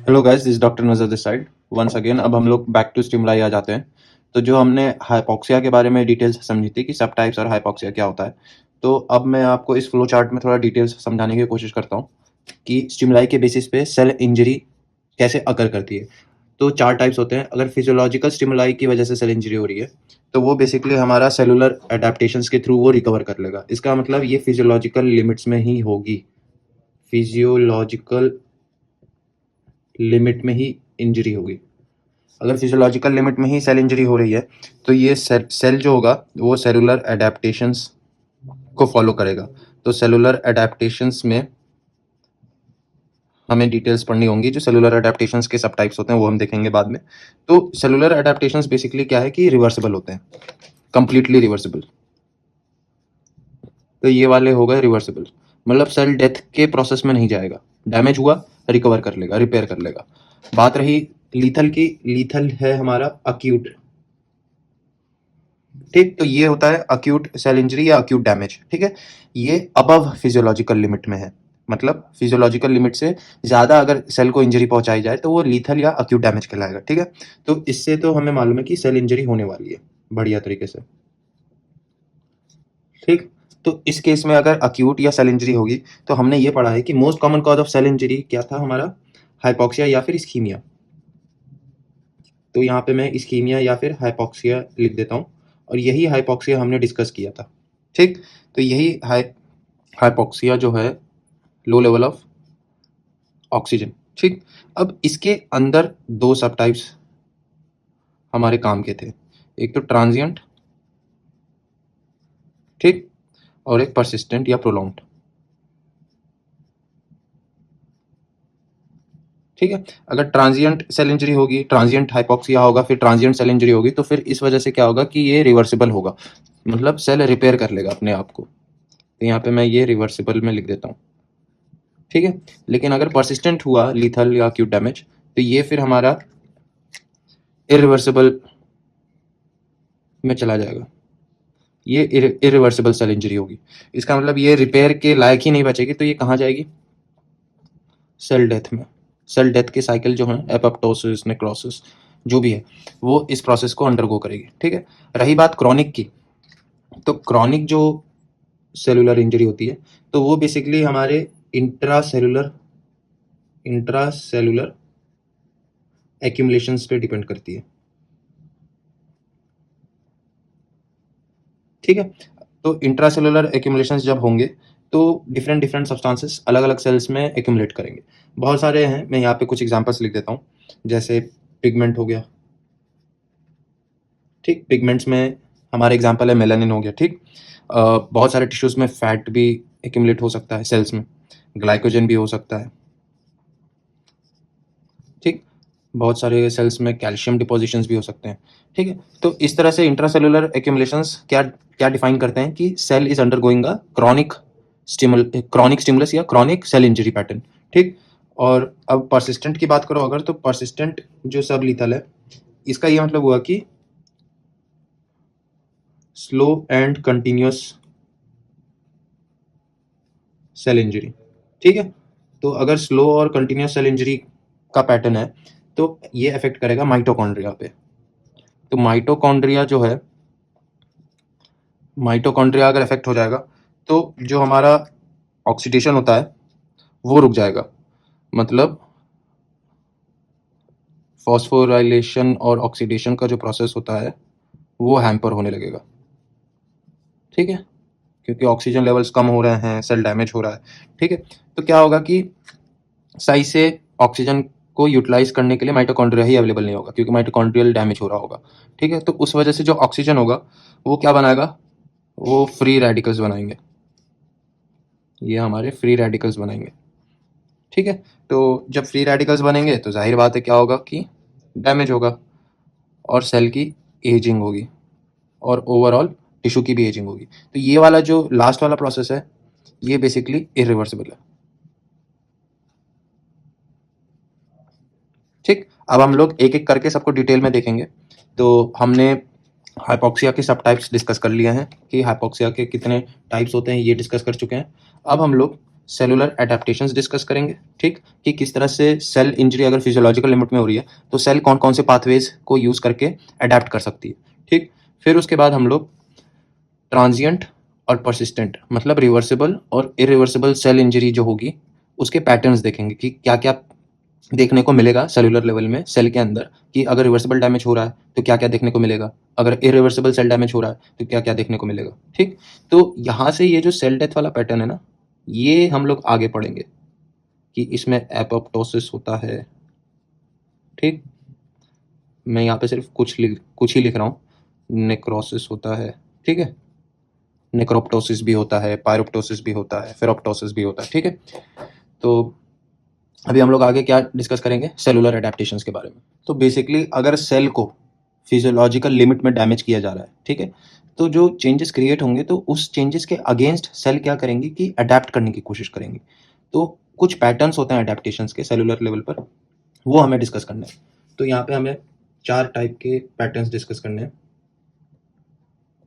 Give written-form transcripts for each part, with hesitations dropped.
Hello guys, this doctor नज़र this side once again. अब हम लोग बैक टू स्टिमुलाई आ जाते हैं। तो जो हमने हाइपॉक्सिया के बारे में डिटेल्स समझी थी कि सब टाइप्स और हाइपॉक्सिया क्या होता है, तो अब मैं आपको इस फ्लो चार्ट में थोड़ा डिटेल्स समझाने की कोशिश करता हूँ कि स्टिमुलाई के बेसिस पे सेल इंजरी कैसे अकर करती है। तो 4 टाइप्स होते हैं। अगर फिजियोलॉजिकल स्टिमुलाई की वजह से सेल इंजरी हो रही है, तो वो बेसिकली हमारा सेलुलर एडेप्टेशंस के थ्रू वो रिकवर कर लेगा। इसका मतलब ये फिजियोलॉजिकल लिमिट्स में ही होगी। फिजियोलॉजिकल लिमिट में ही इंजरी होगी। अगर फिजियोलॉजिकल लिमिट में ही सेल इंजरी हो रही है, तो ये सेल जो होगा वो सेलुलर एडेप्टेशंस को फॉलो करेगा। तो सेलुलर एडेप्टेशंस में हमें डिटेल्स पढ़नी होंगी। जो सेलुलर एडेप्टेशंस के सब टाइप्स होते हैं वो हम देखेंगे बाद में। तो सेलुलर एडेप्टेशंस बेसिकली क्या है कि रिवर्सिबल होते हैं, कंप्लीटली रिवर्सिबल। तो ये वाले हो गए रिवर्सिबल, मतलब सेल डेथ के प्रोसेस में नहीं जाएगा। डैमेज हुआ, रिकवर कर लेगा, रिपेयर कर लेगा। बात रही लीथल की, लीथल है हमारा अक्यूट। ठीक, तो ये होता है अक्यूट सेल इंजरी या अक्यूट डैमेज। ठीक है, ये अबव फिजियोलॉजिकल लिमिट में है, मतलब फिजियोलॉजिकल लिमिट से ज़्यादा अगर सेल को इंजरी पहुंचाई जाए तो वो लीथल या अक्यूट डैमेज कहलाएगा। ठीक है, तो इससे तो हमें मालूम है कि सेल इंजरी होने वाली है बढ़िया तरीके से। ठीक, तो इस केस में अगर अक्यूट या सेल इंजरी होगी, तो हमने ये पढ़ा है कि most common cause of cell injury क्या था हमारा, हाइपॉक्सिया या फिर इस्कीमिया। तो यहाँ पे मैं इस्कीमिया या फिर हाइपॉक्सिया लिख देता हूँ, और यही हाइपॉक्सिया हमने डिस्कस किया था। ठीक, तो यही हाइपॉक्सिया जो है लो लेवल ऑफ ऑक्सीजन। ठीक, अब इसके अंदर दो सब टाइप्स हमारे काम के थे, एक तो ट्रांजिएंट, ठीक, और एक परसिस्टेंट या प्रोलॉन्ग्ड। ठीक है, अगर ट्रांजिएंट सेल इंजरी होगी, ट्रांजिएंट हाइपॉक्सिया होगा, फिर ट्रांजिएंट सेल इंजरी होगी, तो फिर इस वजह से क्या होगा कि ये रिवर्सिबल होगा, मतलब सेल रिपेयर कर लेगा अपने आप को। तो यहाँ पे मैं ये रिवर्सिबल में लिख देता हूँ। ठीक है, लेकिन अगर परसिस्टेंट हुआ लीथल या अक्यूट डैमेज, तो ये फिर हमारा इरिवर्सिबल में चला जाएगा। ये इरिवर्सिबल सेल इंजरी होगी। इसका मतलब ये रिपेयर के लायक ही नहीं बचेगी, तो ये कहाँ जाएगी, सेल डेथ में। सेल डेथ के साइकिल जो है, एपोप्टोसिस, नेक्रोसिस, जो भी है, वो इस प्रोसेस को अंडरगो करेगी। ठीक है, रही बात क्रॉनिक की, तो क्रॉनिक जो सेलुलर इंजरी होती है, तो वो बेसिकली हमारे इंट्रासेलुलर एक्यूमुलेशंस पे डिपेंड करती है। ठीक है, तो इंट्रासेलुलर एक्यूमुलेशंस जब होंगे, तो डिफरेंट डिफरेंट सब्सटेंसेस अलग अलग सेल्स में एक्यूमुलेट करेंगे। बहुत सारे हैं, मैं यहाँ पे कुछ एग्जांपल्स लिख देता हूँ। जैसे पिगमेंट हो गया। ठीक, पिगमेंट्स में हमारे एग्जांपल है मेलानिन हो गया। ठीक, बहुत सारे टिश्यूज में फैट भी एक्यूमुलेट हो सकता है सेल्स में, ग्लाइकोजन भी हो सकता है। ठीक, बहुत सारे सेल्स में कैल्शियम डिपोजिशंस भी हो सकते हैं। ठीक है, तो इस तरह से इंट्रासेलुलर एक्यूमुलेशंस क्या क्या डिफाइन करते हैं कि cell is undergoing a chronic stimulus या क्रॉनिक सेल इंजरी पैटर्न। ठीक, और अब परसिस्टेंट की बात करो अगर, तो परसिस्टेंट जो सब लीथल है, इसका ये मतलब हुआ कि slow and continuous cell injury. ठीक है, तो अगर स्लो और कंटिन्यूअस सेल इंजरी का पैटर्न है, तो ये अफेक्ट करेगा माइटोकॉन्ड्रिया पे। तो माइटोकॉन्ड्रिया जो है, माइटोकॉन्ड्रिया अगर इफेक्ट हो जाएगा, तो जो हमारा ऑक्सीडेशन होता है वो रुक जाएगा, मतलब फॉस्फोराइलेशन और ऑक्सीडेशन का जो प्रोसेस होता है वो हैम्पर होने लगेगा। ठीक है, क्योंकि ऑक्सीजन लेवल्स कम हो रहे हैं, सेल डैमेज हो रहा है। ठीक है, तो क्या होगा कि सही से ऑक्सीजन को यूटिलाइज करने के लिए माइटोकॉन्ड्रिया ही अवेलेबल नहीं होगा, क्योंकि माइटोकॉन्ड्रियल डैमेज हो रहा होगा। ठीक है, तो उस वजह से जो ऑक्सीजन होगा वो क्या बनाएगा, वो फ्री रेडिकल्स बनाएंगे। ये हमारे फ्री रेडिकल्स बनाएंगे। ठीक है, तो जब फ्री रेडिकल्स बनेंगे तो जाहिर बात है क्या होगा कि डैमेज होगा, और सेल की एजिंग होगी, और ओवरऑल टिश्यू की भी एजिंग होगी। तो ये वाला जो लास्ट वाला प्रोसेस है, ये बेसिकली इरिवर्सिबल है। ठीक, अब हम लोग एक एक करके सबको डिटेल में देखेंगे। तो हमने हाइपॉक्सिया के सब टाइप्स डिस्कस कर लिए हैं कि हाइपॉक्सिया के कितने टाइप्स होते हैं, ये डिस्कस कर चुके हैं। अब हम लोग सेलुलर एडेप्टेशंस डिस्कस करेंगे, ठीक, कि किस तरह से सेल इंजरी अगर फिजियोलॉजिकल लिमिट में हो रही है तो सेल कौन कौन से पाथवेज को यूज़ करके अडेप्ट कर सकती है, ठीक। फिर उसके बाद हम लोग ट्रांजिएंट और परसिस्टेंट मतलब रिवर्सिबल और इरिवर्सिबल सेल इंजरी जो होगी उसके पैटर्न्स देखेंगे कि क्या क्या देखने को मिलेगा सेलुलर लेवल में सेल के अंदर, कि अगर रिवर्सिबल डैमेज हो रहा है तो क्या क्या देखने को मिलेगा, अगर इरिवर्सिबल सेल डैमेज हो रहा है तो क्या क्या देखने को मिलेगा, ठीक। तो यहाँ से ये जो सेल डेथ वाला पैटर्न है ना, ये हम लोग आगे पढ़ेंगे कि इसमें एपोप्टोसिस होता है, ठीक। मैं यहाँ पे सिर्फ कुछ ही लिख रहा हूँ। नेक्रोसिस होता है, ठीक है, नेक्रोप्टोसिस भी होता है, पायरोप्टोसिस भी होता है, फेरोप्टोसिस भी होता है, ठीक है। तो अभी हम लोग आगे क्या डिस्कस करेंगे, सेलुलर एडेप्टेशंस के बारे में। तो बेसिकली अगर सेल को फिजियोलॉजिकल लिमिट में डैमेज किया जा रहा है, ठीक है, तो जो चेंजेस क्रिएट होंगे तो उस चेंजेस के अगेंस्ट सेल क्या करेंगे कि अडेप्ट करने की कोशिश करेंगे। तो कुछ पैटर्न्स होते हैं अडेप्टेशंस के सेलुलर लेवल पर, वो हमें डिस्कस करना है। तो यहाँ पे हमें 4 टाइप के पैटर्न्स डिस्कस करने हैं।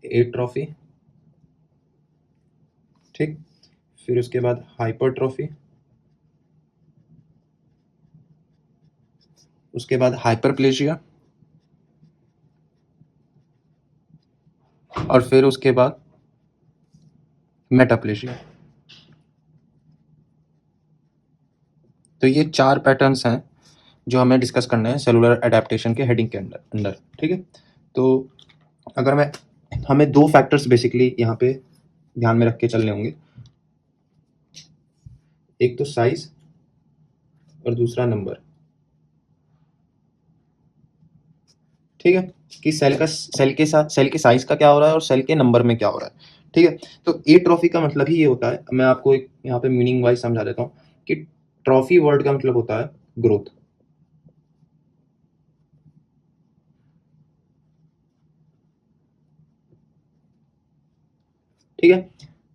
एट्रोफी, ठीक, फिर उसके बाद हाइपरट्रोफी, उसके बाद हाइपरप्लेजिया, और फिर उसके बाद मेटाप्लेजिया। तो ये 4 पैटर्न्स हैं जो हमें डिस्कस करना है सेलुलर एडेप्टेशन के हेडिंग के अंदर, ठीक है। तो अगर मैं हमें 2 फैक्टर्स बेसिकली यहाँ पे ध्यान में रख के चलने होंगे, एक तो साइज और दूसरा नंबर, ठीक है, कि सेल के साइज का क्या हो रहा है और सेल के नंबर में क्या हो रहा है, ठीक है। तो एट्रोफी का मतलब ही ये होता है, मैं आपको एक यहाँ पे मीनिंग वाइज समझा देता हूँ कि ट्रॉफी वर्ड का मतलब होता है ग्रोथ, ठीक है।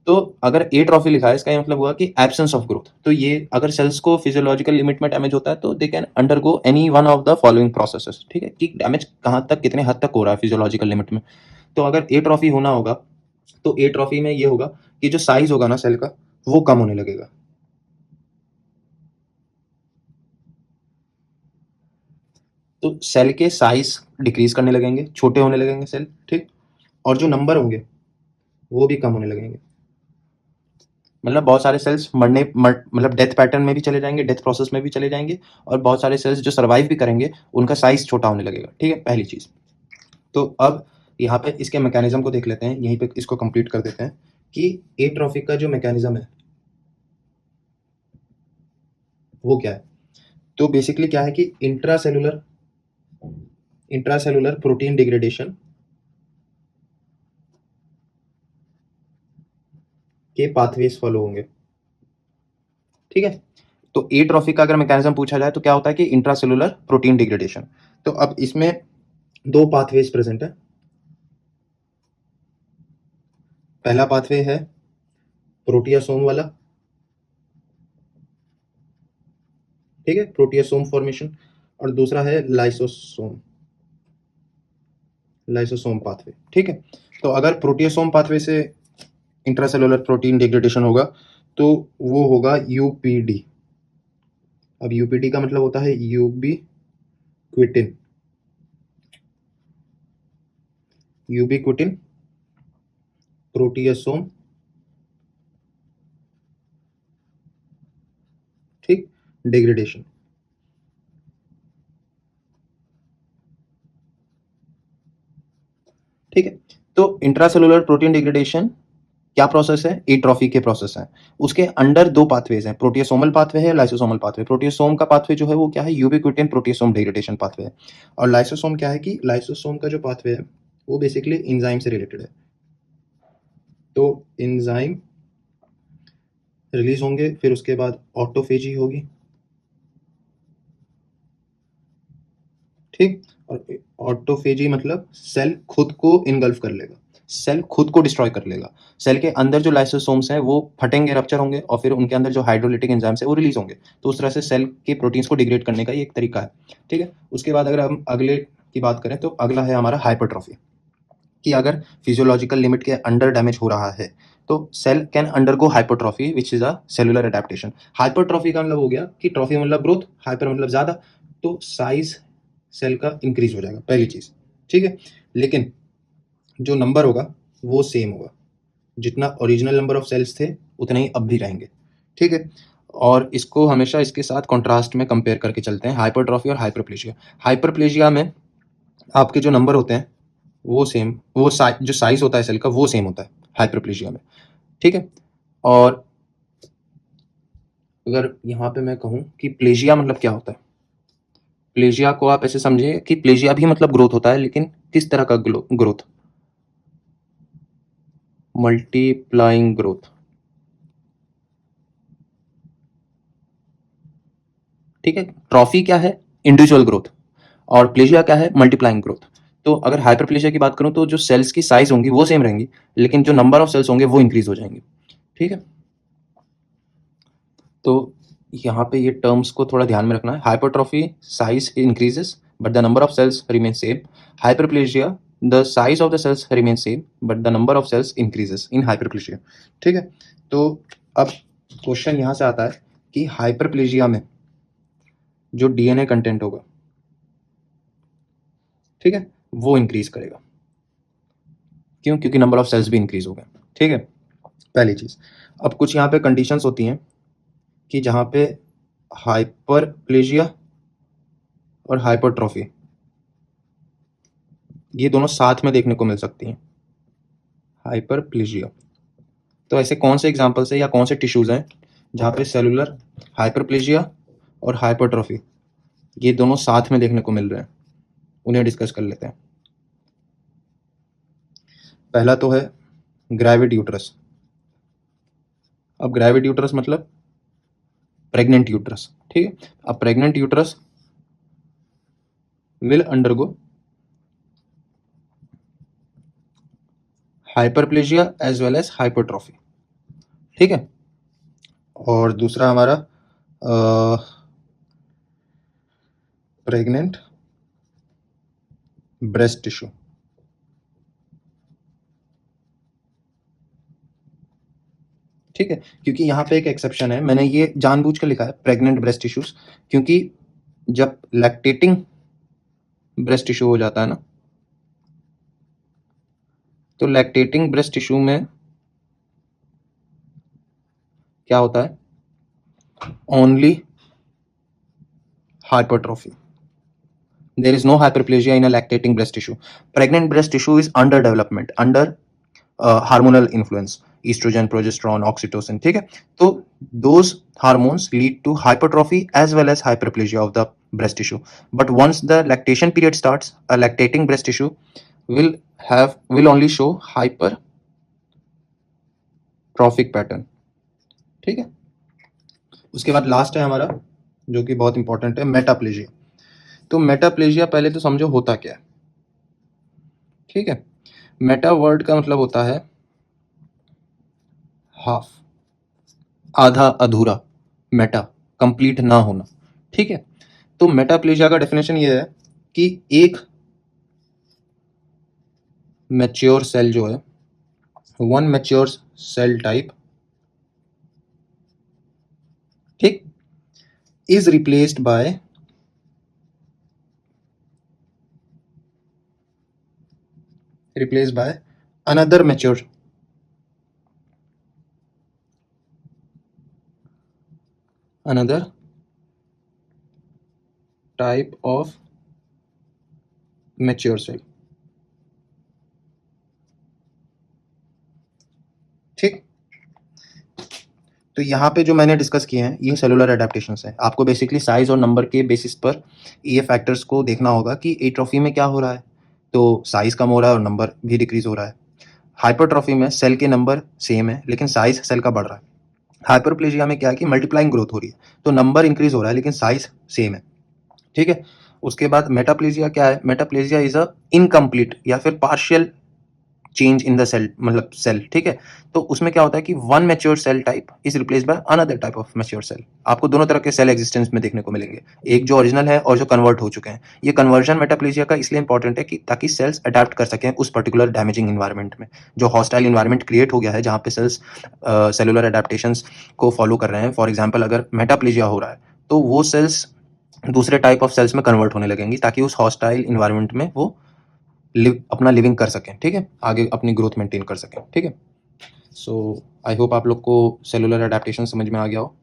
तो अगर ए ट्रॉफी लिखा है इसका ये मतलब हुआ कि एब्सेंस ऑफ ग्रोथ। तो ये अगर सेल्स को फिजियोलॉजिकल लिमिट में डैमेज होता है तो they can undergo any one of the following processes, ठीक है, कि डैमेज कहाँ तक कितने हद तक हो रहा है फिजियोलॉजिकल लिमिट में। तो अगर ए ट्रॉफी होना होगा तो ए ट्रॉफी में ये होगा कि जो साइज होगा ना सेल का वो कम होने लगेगा, तो सेल के साइज डिक्रीज करने लगेंगे, छोटे होने लगेंगे सेल, ठीक, और जो नंबर होंगे वो भी कम होने लगेंगे। मतलब बहुत सारे सेल्स मतलब डेथ पैटर्न में भी चले जाएंगे, डेथ प्रोसेस में भी चले जाएंगे, और बहुत सारे सेल्स जो सर्वाइव भी करेंगे उनका साइज छोटा होने लगेगा, ठीक है, पहली चीज। तो अब यहाँ पे इसके मैकेनिज्म को देख लेते हैं, यहीं पे इसको कंप्लीट कर देते हैं कि एट्रोफिक का जो मैकेनिज्म है वो क्या है। तो बेसिकली क्या है कि इंट्रासेलुलर प्रोटीन डिग्रेडेशन के पाथवेज फॉलो होंगे, ठीक है। तो एट्रोफिक का अगर मैकेनिज्म पूछा जाए तो क्या होता है कि इंट्रासेलुलर प्रोटीन डिग्रेडेशन। तो अब इसमें 2 पाथवेज प्रेजेंट है। पहला पाथवे है प्रोटियासोम वाला, ठीक है, प्रोटियासोम फॉर्मेशन, और दूसरा है लाइसोसोम पाथवे, ठीक है। तो अगर प्रोटियासोम पाथवे से इंट्रासेलुलर प्रोटीन डिग्रेडेशन होगा तो वो होगा यूपीडी। अब यूपीडी का मतलब होता है यूबीक्विटिन, यूबीक्विटिन प्रोटियासोम, ठीक, डिग्रेडेशन, ठीक है। तो इंट्रासेलुलर प्रोटीन डिग्रेडेशन क्या प्रोसेस है, एट्रोफी के प्रोसेस है। उसके अंडर 2 पाथवेज हैं, प्रोटियोसोमल पाथवे है, लाइसोसोमल पाथवे। प्रोटियोसोम का पाथवे जो है वो क्या है, यूबिक्विटिन प्रोटियोसोम डिग्रेडेशन पाथवे है। और लाइसोसोम क्या है कि लाइसोसोम का जो पाथवे है वो बेसिकली एंजाइम से रिलेटेड है। तो एंजाइम रिलीज होंगे, फिर उसके बाद ऑटोफेजी होगी, ठीक। और ऑटोफेजी मतलब सेल खुद को इनगल्फ कर लेगा, सेल खुद को डिस्ट्रॉय कर लेगा। सेल के अंदर जो लाइसोसोम्स हैं वो फटेंगे, रप्चर होंगे, और फिर उनके अंदर जो हाइड्रोलिटिक एंजाइम्स है वो रिलीज होंगे। तो उस तरह से सेल के प्रोटीन्स को डिग्रेड करने का ये एक तरीका है, ठीक है। उसके बाद अगर हम अगले की बात करें तो अगला है हमारा हाइपरट्रॉफी, कि अगर फिजियोलॉजिकल लिमिट के अंडर डैमेज हो रहा है तो cell can undergo hypertrophy which is a cellular adaptation. Hypertrophy का मतलब हो गया कि ट्रॉफी मतलब ग्रोथ, हाइपर मतलब ज़्यादा, तो साइज सेल का इंक्रीज हो जाएगा, पहली चीज़। ठीक है, लेकिन जो नंबर होगा वो सेम होगा, जितना ओरिजिनल नंबर ऑफ सेल्स थे उतने ही अब भी रहेंगे। ठीक है, और इसको हमेशा इसके साथ कॉन्ट्रास्ट में कंपेयर करके चलते हैं, हाइपरट्रॉफी और हाइपरप्लेजिया। हाइपरप्लेजिया में आपके जो नंबर होते हैं वो सेम, वो जो साइज होता है सेल का वो सेम होता है हाइपरप्लेजिया में। ठीक है, और अगर यहाँ पे मैं कहूँ कि प्लेजिया मतलब क्या होता है, प्लेजिया को आप ऐसे समझिए कि प्लेजिया भी मतलब ग्रोथ होता है, लेकिन किस तरह का ग्रोथ, मल्टीप्लाइंग ग्रोथ। ठीक है, ट्रॉफी क्या है, इंडिविजुअल ग्रोथ, और प्लेजिया क्या है, मल्टीप्लाइंग ग्रोथ। तो अगर हाइपरप्लेजिया की बात करूं तो जो सेल्स की साइज होंगी वो सेम रहेंगी, लेकिन जो नंबर ऑफ सेल्स होंगे वो इंक्रीज हो जाएंगे। ठीक है, तो यहाँ पे ये टर्म्स को थोड़ा ध्यान में रखना है। Hypertrophy size increases but the number of cells remain same. Hyperplasia the size of the cells remain same but the number of cells increases in hyperplasia. ठीक है, तो अब क्वेश्चन यहाँ से आता है कि हाइपरप्लेजिया में जो डीएनए कंटेंट होगा, ठीक है, वो इंक्रीज करेगा। क्यों? क्योंकि नंबर ऑफ सेल्स भी इंक्रीज हो गए। ठीक है, पहली चीज। अब कुछ यहाँ पे कंडीशंस होती हैं कि जहाँ पे हाइपरप्लेजिया और हाइपरट्रॉफी ये दोनों साथ में देखने को मिल सकती हैं, हाइपरप्लेजिया। तो ऐसे कौन से एग्जांपल्स है या कौन से टिश्यूज हैं जहाँ पे सेलुलर हाइपरप्लेजिया और हाइपरट्रॉफी ये दोनों साथ में देखने को मिल रहे हैं, उन्हें डिस्कस कर लेते हैं। पहला तो है ग्रेविड यूट्रस। अब ग्रेविड यूट्रस मतलब प्रेग्नेंट यूट्रस। ठीक है, अब pregnant uterus will undergo hyperplasia as well as hypertrophy. ठीक है, और दूसरा हमारा प्रेग्नेंट ब्रेस्ट टिश्यू। ठीक है, क्योंकि यहाँ पे एक एक्सेप्शन है, मैंने ये जानबूझ कर लिखा है प्रेग्नेंट ब्रेस्ट टिश्यूज, क्योंकि जब लैक्टेटिंग ब्रेस्ट टिश्यू हो जाता है ना, तो लैक्टेटिंग ब्रेस्ट टिश्यू में क्या होता है, only hypertrophy. There is no hyperplasia in a lactating breast tissue. Pregnant breast tissue is under development, under hormonal influence, estrogen, progesterone, oxytocin. ठीक है, तो those hormones lead to hypertrophy as well as hyperplasia of the breast tissue. But once the lactation period starts, a lactating breast tissue will only show hypertrophic pattern. ठीक है, उसके बाद last है हमारा जो कि बहुत इंपॉर्टेंट है, मेटाप्लेजिया। तो मेटाप्लेजिया पहले तो समझो होता क्या है। ठीक है, मेटा वर्ड का मतलब होता है हाफ, आधा अधूरा, मेटा कंप्लीट ना होना। ठीक है, तो मेटाप्लेजिया का डेफिनेशन ये है कि एक मैच्योर सेल जो है, वन मैच्योर सेल टाइप, ठीक, is replaced bye another mature type of mature cell। ठीक, तो यहाँ पे जो मैंने डिस्कस किए हैं ये सेलुलर अडेप्टेशंस है। आपको बेसिकली साइज और नंबर के बेसिस पर ये फैक्टर्स को देखना होगा कि एट्रोफी में क्या हो रहा है, तो साइज कम हो रहा है और नंबर भी डिक्रीज हो रहा है। हाइपरट्रॉफी में सेल के नंबर सेम है लेकिन साइज सेल का बढ़ रहा है। हाइपरप्लेजिया में क्या है कि मल्टीप्लाइंग ग्रोथ हो रही है, तो नंबर इंक्रीज हो रहा है लेकिन साइज सेम है। ठीक है, उसके बाद मेटाप्लेजिया क्या है, मेटाप्लेजिया इज अ इनकम्प्लीट या फिर partial change in the cell, मतलब सेल, ठीक है। तो उसमें क्या होता है कि one mature cell type is replaced by another type of mature cell. आपको दोनों तरह के सेल एग्जिस्टेंस में देखने को मिलेंगे, एक जो ओरिजिनल है और जो कन्वर्ट हो चुके हैं। ये कन्वर्जन मेटाप्लेजिया का इसलिए इंपॉर्टेंट है कि ताकि सेल्स अडेप्ट कर सकें उस पर्टिकुलर डैमेजिंग इन्वायरमेंट में। जो हॉस्टाइल इन्वायरमेंट क्रिएट हो गया है जहाँ पे सेल्स सेलुलर अडेप्टेशंस को फॉलो कर रहे हैं, फॉर एग्जाम्पल अगर मेटाप्लेजिया हो रहा है तो वो सेल्स दूसरे टाइप ऑफ सेल्स में कन्वर्ट होने लगेंगी ताकि उस हॉस्टाइल इन्वायरमेंट में वो अपना लिविंग कर सकें, ठीक है, आगे अपनी ग्रोथ मेंटेन कर सकें, ठीक है। सो आई होप आप लोग को सेलुलर अडेप्टेशन समझ में आ गया हो।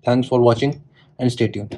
Thanks for watching and stay tuned.